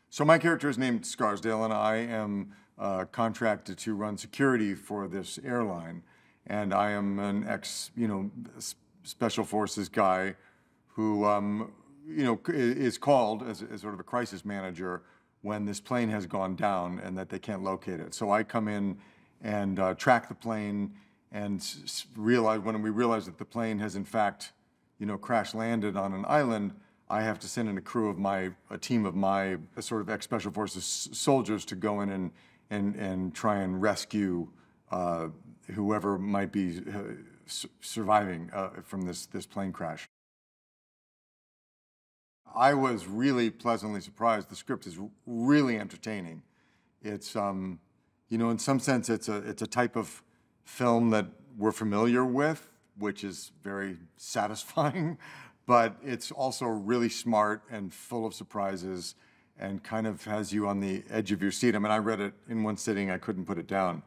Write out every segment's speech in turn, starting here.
So my character is named Scarsdale, and I am contracted to run security for this airline. And I am an special forces guy who, is called as sort of a crisis manager when this plane has gone down and that they can't locate it. So I come in and track the plane and realize when we realize that the plane has in fact, crash landed on an island. I have to send in a team of my sort of ex-special forces soldiers to go in and try and rescue whoever might be surviving from this plane crash. I was really pleasantly surprised. The script is really entertaining. It's, in some sense, it's a type of film that we're familiar with, which is very satisfying, but it's also really smart and full of surprises and kind of has you on the edge of your seat. I mean, I read it in one sitting, I couldn't put it down.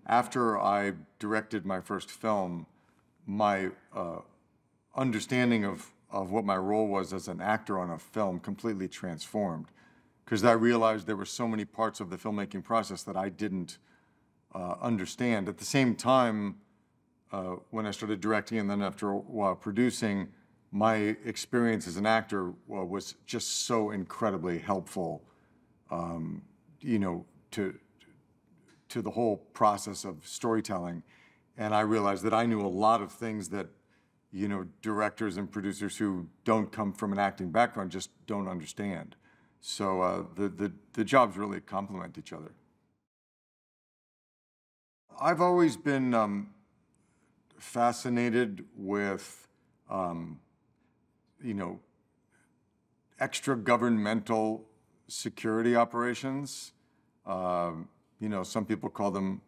After I directed my first film, my understanding of what my role was as an actor on a film completely transformed, because I realized there were so many parts of the filmmaking process that I didn't understand. At the same time, when I started directing and then after a while producing, my experience as an actor was just so incredibly helpful, to the whole process of storytelling. And I realized that I knew a lot of things that, directors and producers who don't come from an acting background just don't understand. So the jobs really complement each other. I've always been fascinated with, extra governmental security operations. Some people call them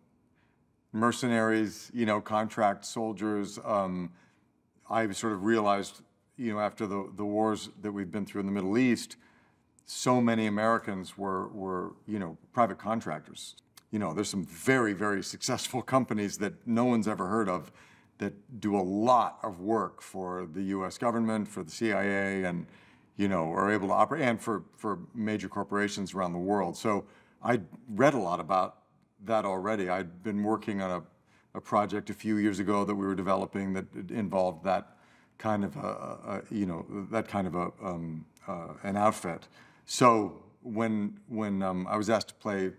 mercenaries, contract soldiers. I sort of realized, after the wars that we've been through in the Middle East, so many Americans were private contractors. There's some very, very successful companies that no one's ever heard of that do a lot of work for the US government, for the CIA, and, are able to operate, and for major corporations around the world. So I read a lot about that already. I'd been working on a project a few years ago that we were developing that involved that kind of an outfit. So when I was asked to play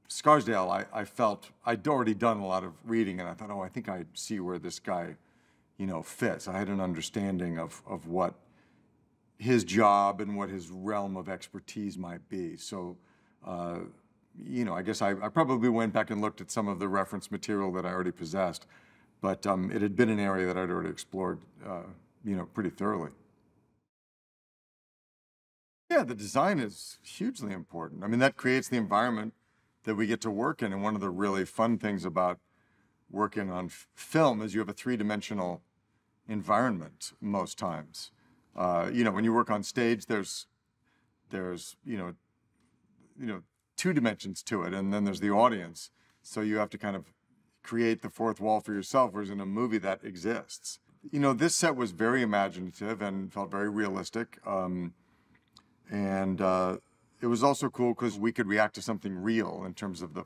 Scarsdale, I felt I'd already done a lot of reading, and I thought, oh, I think I see where this guy, fits. I had an understanding of what his job and what his realm of expertise might be. So, I guess I probably went back and looked at some of the reference material that I already possessed, but it had been an area that I'd already explored, pretty thoroughly. Yeah, the design is hugely important. I mean, that creates the environment that we get to work in. And one of the really fun things about working on film is you have a three-dimensional environment most times. When you work on stage, there's two dimensions to it, and then there's the audience. So you have to kind of create the fourth wall for yourself, whereas in a movie that exists. This set was very imaginative and felt very realistic. It was also cool because we could react to something real in terms of the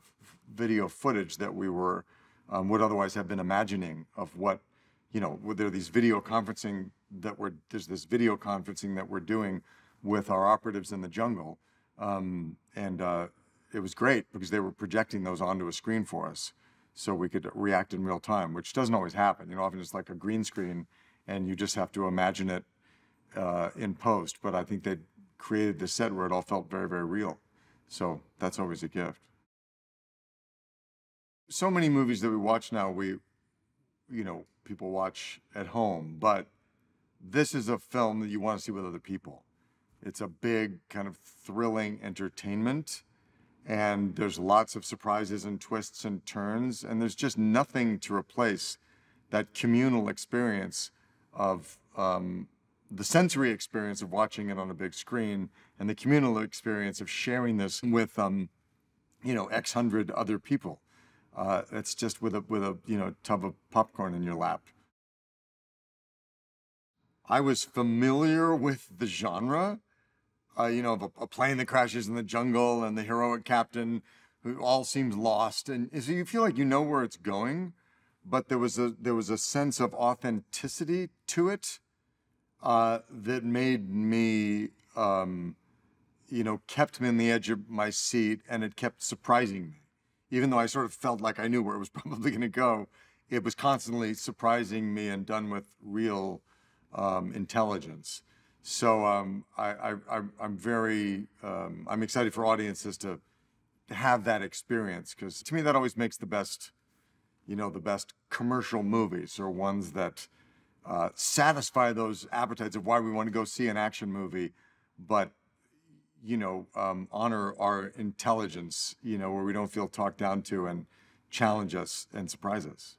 video footage that we would otherwise have been imagining of what, there are these there's this video conferencing that we're doing with our operatives in the jungle. It was great because they were projecting those onto a screen for us so we could react in real time, which doesn't always happen. Often it's like a green screen and you just have to imagine it in post. But I think they created this set where it all felt very, very real. So that's always a gift. So many movies that we watch now, people watch at home, but this is a film that you want to see with other people. It's a big kind of thrilling entertainment, and there's lots of surprises and twists and turns, and there's just nothing to replace that communal experience of the sensory experience of watching it on a big screen and the communal experience of sharing this with, X hundred other people. It's just with a tub of popcorn in your lap. I was familiar with the genre, of a plane that crashes in the jungle and the heroic captain who all seems lost. And so you feel like you know where it's going, but there was a sense of authenticity to it that made me, kept me on the edge of my seat, and it kept surprising me. Even though I sort of felt like I knew where it was probably going to go, it was constantly surprising me and done with real intelligence. So I'm excited for audiences to have that experience, because to me that always makes the best, the best commercial movies, or ones that satisfy those appetites of why we want to go see an action movie, but honor our intelligence, where we don't feel talked down to, and challenge us and surprise us.